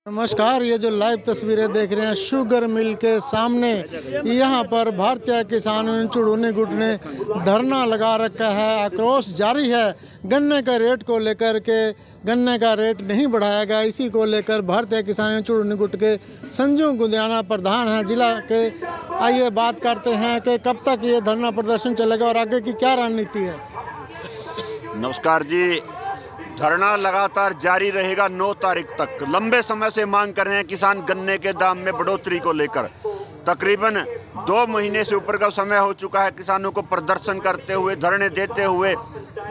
नमस्कार, ये जो लाइव तस्वीरें देख रहे हैं शुगर मिल के सामने, यहाँ पर भारतीय किसान चुड़ूनी गुट ने धरना लगा रखा है। आक्रोश जारी है गन्ने का रेट को लेकर के। गन्ने का रेट नहीं बढ़ाया गया, इसी को लेकर भारतीय किसान चुड़ूनी गुट के संजू गुंदियाना प्रधान हैं जिला के। आइए बात करते हैं कि कब तक ये धरना प्रदर्शन चलेगा और आगे की क्या रणनीति है। नमस्कार जी, धरना लगातार जारी रहेगा 9 तारीख तक। लंबे समय से मांग कर रहे हैं किसान गन्ने के दाम में बढ़ोतरी को लेकर। तकरीबन 2 महीने से ऊपर का समय हो चुका है किसानों को प्रदर्शन करते हुए, धरने देते हुए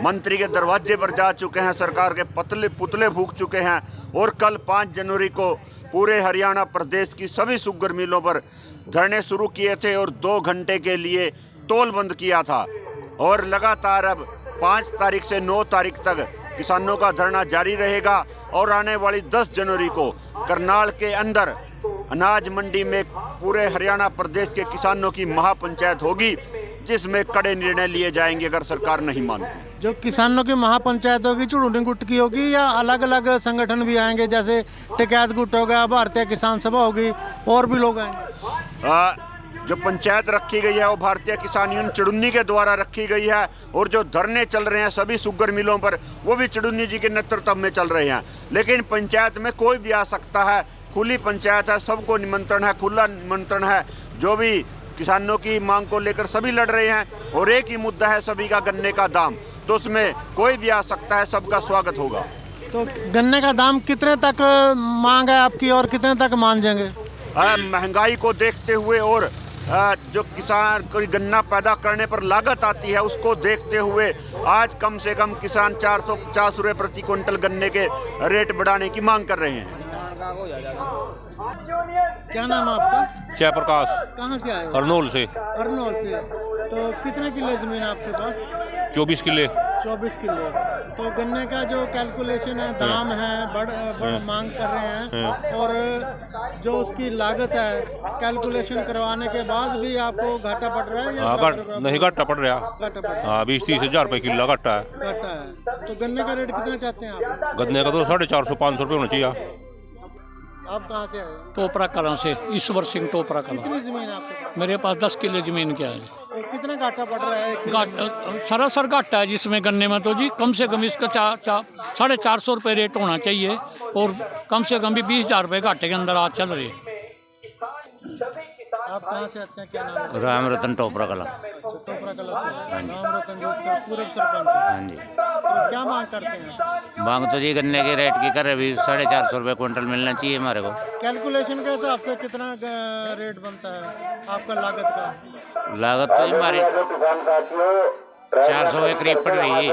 मंत्री के दरवाजे पर जा चुके हैं, सरकार के पुतले फूंक चुके हैं। और कल 5 जनवरी को पूरे हरियाणा प्रदेश की सभी शुगर मिलों पर धरने शुरू किए थे और 2 घंटे के लिए टोल बंद किया था। और लगातार अब 5 तारीख से 9 तारीख तक किसानों का धरना जारी रहेगा। और आने वाली 10 जनवरी को करनाल के अंदर अनाज मंडी में पूरे हरियाणा प्रदेश के किसानों की महापंचायत होगी, जिसमें कड़े निर्णय लिए जाएंगे अगर सरकार नहीं मानती। जो किसानों की महापंचायत होगी चुड़ूनी गुट की होगी या अलग अलग संगठन भी आएंगे, जैसे टिकैत गुट होगा, भारतीय किसान सभा होगी, और भी लोग आएंगे? जो पंचायत रखी गई है वो भारतीय किसान यूनियन चुड़ूनी के द्वारा रखी गई है। और जो धरने चल रहे हैं सभी शुगर मिलों पर, वो भी चुड़ूनी जी के नेतृत्व में चल रहे हैं। लेकिन पंचायत में कोई भी आ सकता है, खुली पंचायत है, सबको निमंत्रण है, खुला निमंत्रण है। जो भी किसानों की मांग को लेकर सभी लड़ रहे हैं और एक ही मुद्दा है सभी का, गन्ने का दाम। तो उसमें कोई भी आ सकता है, सबका स्वागत होगा। तो गन्ने का दाम कितने तक मांग है आपकी और कितने तक मान जाएंगे? महंगाई को देखते हुए और जो किसान कोई गन्ना पैदा करने पर लागत आती है उसको देखते हुए आज कम से कम किसान 450 रुपये प्रति क्विंटल गन्ने के रेट बढ़ाने की मांग कर रहे हैं। क्या नाम है आपका? जयप्रकाश। कहाँ से आए हो? अर्नोल से। अर्नोल से। तो कितने किले जमीन है आपके पास? 24 किले। 24 किले। तो गन्ने का जो कैलकुलेशन है, दाम है, बड़ मांग कर रहे हैं, और जो उसकी लागत है कैलकुलेशन करवाने के बाद भी आपको घाटा पड़ रहा है या नहीं घाटा पड़ रहा? घाटा पड़ रहा है। हाँ, 20-30 हज़ार रुपये किलो घाटा है। घाटा है। तो गन्ने का रेट कितना चाहते हैं आप? गन्ने का तो 450-500 रुपये होना चाहिए। आप कहाँ से आए? टोपरा कलां से। ईश्वर सिंह टोपरा कलां। कितनी जमीन है आपके पास? मेरे पास 10 किले जमीन क्या है। तो कितना घाटा पड़ रहा है? सरासर घाटा है जिसमें गन्ने में तो जी कम से कम इसका 450 रुपये रेट होना चाहिए, और कम से कम भी 20,000 रुपये घाटे के अंदर आज चल रहे। आप कहाँ से आते हैं, क्या नाम है? राम रतन टोपरा कला। अच्छा, टोपरा कला से। राम रतन जी पूर्व सरपंच। हाँ जी। तो क्या मांग करते हैं? मांग तो जी गन्ने के रेट की कर अभी 450 रुपये क्विंटल मिलना चाहिए हमारे को। कैलकुलेशन के हिसाब से कितना रेट बनता है आपका लागत का? लागत तो हमारी 400 के करीब पड़ रही है।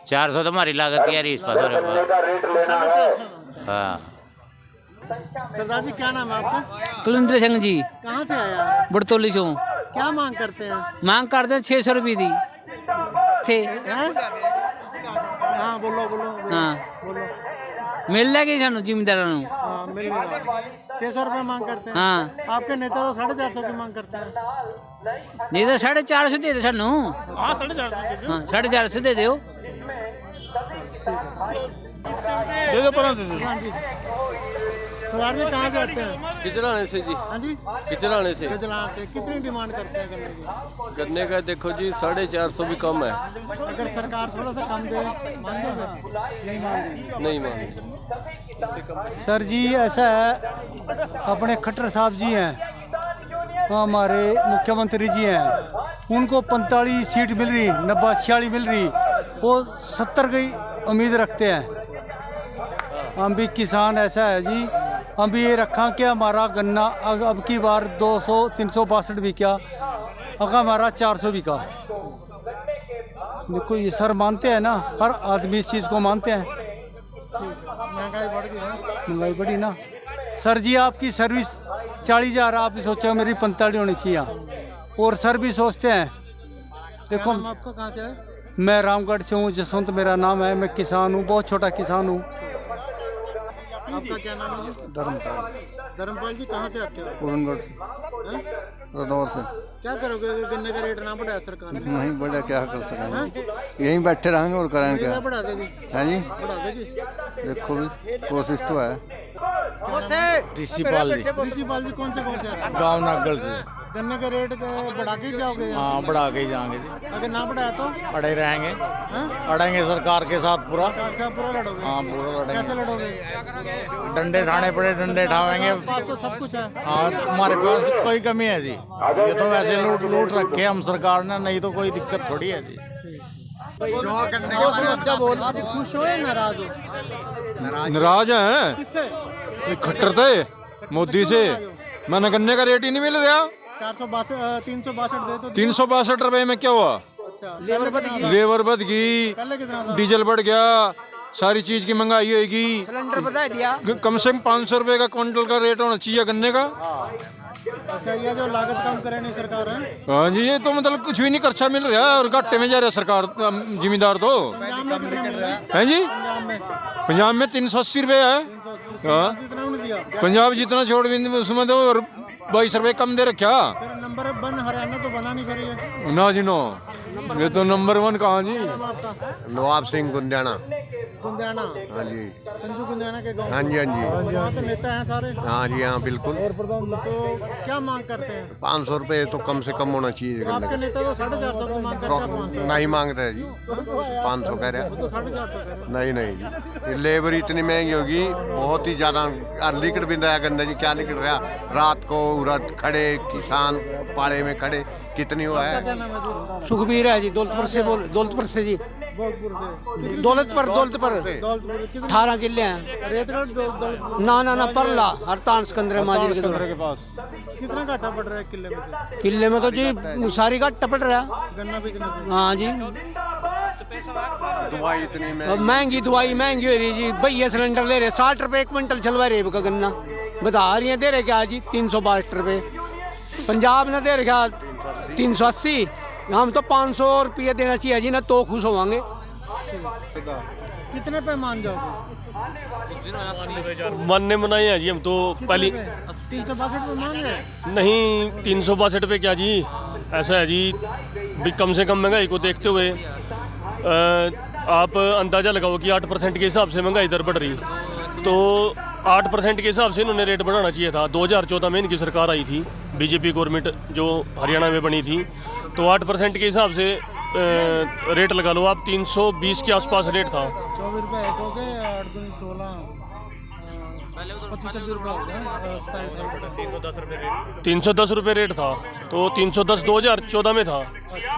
400 तो हमारी लागत ही आ रही इस पास। हाँ। सरदार जी, क्या नाम है आपका? कुलविंदर सिंह जी। कहाँ से आया? बड़तौली से। क्या मांग करते हैं? मांग करते हैं 600 रुपये दी थे। हाँ, बोलो बोलो, बोलो। हाँ, बोलो। मिल जाएगी सानू जिम्मेदारों। हाँ, मिल गया। 600 रुपये मांग करते हैं। हाँ। आपके नेता तो 450 की मांग करते हैं। नहीं तो 450 दे दे सानू। हाँ, 450। हाँ, 450 दे दो। दे दो पर सरदार जी कहाँ से आते हैं? गिजलाने से जी। हाँ जी, गिजलाने से। गजलान से। कितनी डिमांड करते हैं गन्ने की? गन्ने का देखो जी 450 भी कम है। अगर सरकार थोड़ा सा कम दे मान जाओगे? नहीं मानती। नहीं मानते। सर जी ऐसा है, अपने खट्टर साहब जी हैं, हमारे मुख्यमंत्री जी हैं, उनको 45 सीट मिल रही, 90-46 मिल रही, वो 70 की उम्मीद रखते हैं। हम भी किसान ऐसा है जी, हम भी ये रखा कि हमारा गन्ना अब की बार 200-362 बिका, अगर हमारा 400 बिका। देखो ये सर मानते हैं ना, हर आदमी इस चीज़ को मानते हैं। महंगाई बढ़ गई है। महंगाई बढ़ी ना सर जी। आपकी सर्विस 40,000, आप भी सोचो मेरी 45 होनी चाहिए, और सर भी सोचते हैं। देखो आपको कहाँ से है? मैं रामगढ़ से हूँ, जसवंत मेरा नाम है, मैं किसान हूँ, बहुत छोटा किसान हूँ। आपका क्या नाम है? धर्मपाल। धर्मपाल जी, कहाँ से आते हो? पूरनगढ़ से। हैं? रदौर से। क्या करोगे अगर गन्ने का रेट ना बढ़ाया सरकार ने? नहीं बढ़ा, क्या कर सकेंगे, यहीं बैठे रहेंगे और करेंगे क्या? बढ़ा देगी। है जी, बढ़ा देगी। देखो भी कोशिश तो है। ऋषिपाल जी, ऋषिपाल जी कौन से गाँव नागल से। गन्ने के रेट बढ़ा के ही जाओगे? हाँ, बढ़ा के ही जाएंगे जी। अगर ना बढ़ाया तो अड़े रहेंगे, हाँ? अड़ेंगे सरकार के साथ पूरा। क्या पूरा लड़ोगे? हाँ, पूरा कैसे लड़ेंगे। लड़ोगे? डंडे ठाने पड़े, डंडे ठावेंगे। पास तो सब कुछ है। हाँ, हमारे पास कोई कमी है जी। ये तो वैसे लूट रखे हम सरकार ने, नहीं तो कोई दिक्कत थोड़ी है जी। समस्या बोल। आप खुश हो या नाराज हो? नाराज हैं, किससे? खट्टर थे मोदी से। मैंने गन्ने का रेट ही नहीं मिल रहा। 362 दे तो 362 रुपए में क्या हुआ? अच्छा, लेबर बढ़ गई, पहले कितना था? डीजल बढ़ गया, सारी चीज की महंगाई होगी। सिलेंडर बता दिया। कम से कम 500 रुपए का क्विंटल का रेट होना चाहिए गन्ने का। अच्छा, ये जो लागत कम करे नहीं सरकार है? हाँ जी, ये तो मतलब कुछ भी नहीं खर्चा मिल रहा है और घाटे में जा रहा है सरकार, जिम्मेदार तो पंजाब में कितना मिल रहा है? है जी। पंजाब में पंजाब में 380 रुपए है। हाँ, जितना उन्हें दिया। पंजाब जितना छोड़ भी उसमें तो 22 रुपए कम दे रखा। फिर नंबर 1 हरियाणा तो बना नहीं करी है। ना जी, नो, ये तो नंबर 1 कहाँ जी। नाम आपका? नवाब सिंह गुंदियाना। गुंदियाना? हाँ जी। संजू गुंदियाना के गाँव? हाँ जी, हाँ जी। वहाँ तो नेता हैं सारे? हाँ जी, हाँ बिल्कुल। तो क्या मांग करते हैं? 500 रुपए तो कम से कम होना चाहिए तो आपके नेता तो 450 की मांग करते हैं। 500 नहीं मांगते हैं जी, 500 कह रहे वो हैं। तो 450 कह रहे हैं। नहीं नहीं जी, ये लेबर इतनी महंगी होगी, बहुत ही ज़्यादा। लिकड़ भी रहा गन्ना जी, क्या लिकड़ रहा। रात को उरत खड़े किसान पाड़े में खड़े, कितनी हुआ क्या है। नाम है जी? सुखबीर है जी, दौलतपुर से जी। भोगपुर से? दौलतपुर दौलतपुर कितने? 18 किले हैं। रेतगढ़ दौलतपुर? ना परला हरतान सिकंदर माजी के पास कितना घाटा पड़ रहा है किले में से? किले में तो जी सारी का टपट रहा। गन्ना बेचने से? हाँ जी, दवाई इतनी अब महंगी दवाई महंगी हो रही जी। भैया सिलेंडर ले रहे 60 रुपए क्विंटल चलवा रेब का गन्ना बता रही है। दे रहे क्या जी 362 रुपए। पंजाब ने दे रखा 380। हम तो 500 रुपये देना चाहिए जी ना, तो खुश होवांगे। कितने पे मान जाओगे? मानने मनाए हैं जी हम तो। पहली 362 पे मान रहे? नहीं, 362 पे क्या जी, ऐसा है जी भी कम से कम महंगाई को देखते हुए आप अंदाज़ा लगाओ कि 8% के हिसाब से महंगाई दर बढ़ रही, तो 8% के हिसाब से इन्होंने रेट बढ़ाना चाहिए था। 2014 में इनकी सरकार आई थी, बीजेपी गवर्नमेंट जो हरियाणा में बनी थी, तो 8% के हिसाब से रेट लगा लो आप। 320 के आसपास रेट था। 24 रुपये एक हो गए, 8 दूनी 16, 25 रुपये हो गए, 310 रुपये रेट था। तो 310 2014 में था।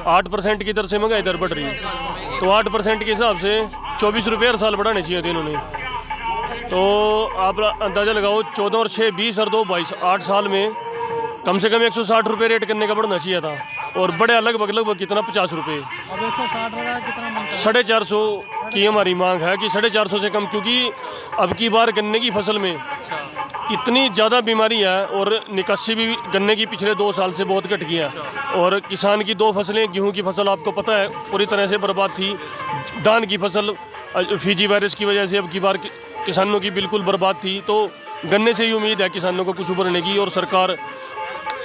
8% की दर से महंगाई दर बढ़ रही, तो 8% के हिसाब से 24 रुपये हर साल बढ़ाने चाहिए थे इन्होंने। तो आप अंदाज़ा लगाओ, 14 और 6 20 और 2 22, 8 साल में कम से कम 160 रुपये रेट करने का बढ़ना चाहिए था। और बड़े लगभग कितना 50 रुपये। अब 160 लगा, कितना मांगता है? 450 की हमारी मांग है कि 450 से कम, क्योंकि अब की बार गन्ने की फसल में इतनी ज़्यादा बीमारी है और निकासी भी गन्ने की पिछले 2 साल से बहुत घट गई है। और किसान की 2 फसलें, गेहूं की फसल आपको पता है पूरी तरह से बर्बाद थी। धान की फसल फीजी वायरस की वजह से अब की बार किसानों की बिल्कुल बर्बाद थी। तो गन्ने से ही उम्मीद है किसानों को कुछ उभरने की, और सरकार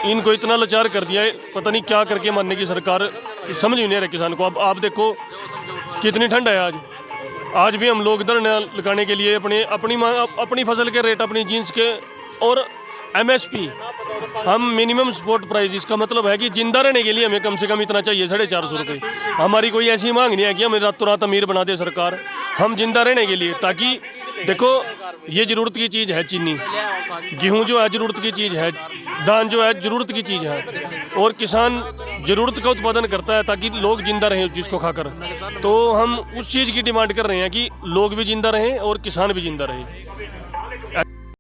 इनको इतना लाचार कर दिया है, पता नहीं क्या करके मानने की सरकार, समझ ही नहीं रहा किसान को। अब आप देखो कितनी ठंड है आज भी हम लोग धरना लगाने के लिए अपनी फसल के रेट, अपनी जीन्स के और MSP, हम मिनिमम सपोर्ट प्राइस, इसका मतलब है कि जिंदा रहने के लिए हमें कम से कम इतना चाहिए 450 रुपये। हमारी कोई ऐसी मांग नहीं है कि हमें रातों रात अमीर बना दे सरकार। हम जिंदा रहने के लिए, ताकि देखो ये ज़रूरत की चीज़ है, चीनी गेहूं जो है ज़रूरत की चीज़ है, धान जो है ज़रूरत की चीज़ है, और किसान ज़रूरत का उत्पादन करता है ताकि लोग जिंदा रहें जिसको खाकर। तो हम उस चीज़ की डिमांड कर रहे हैं कि लोग भी जिंदा रहें और किसान भी जिंदा रहे।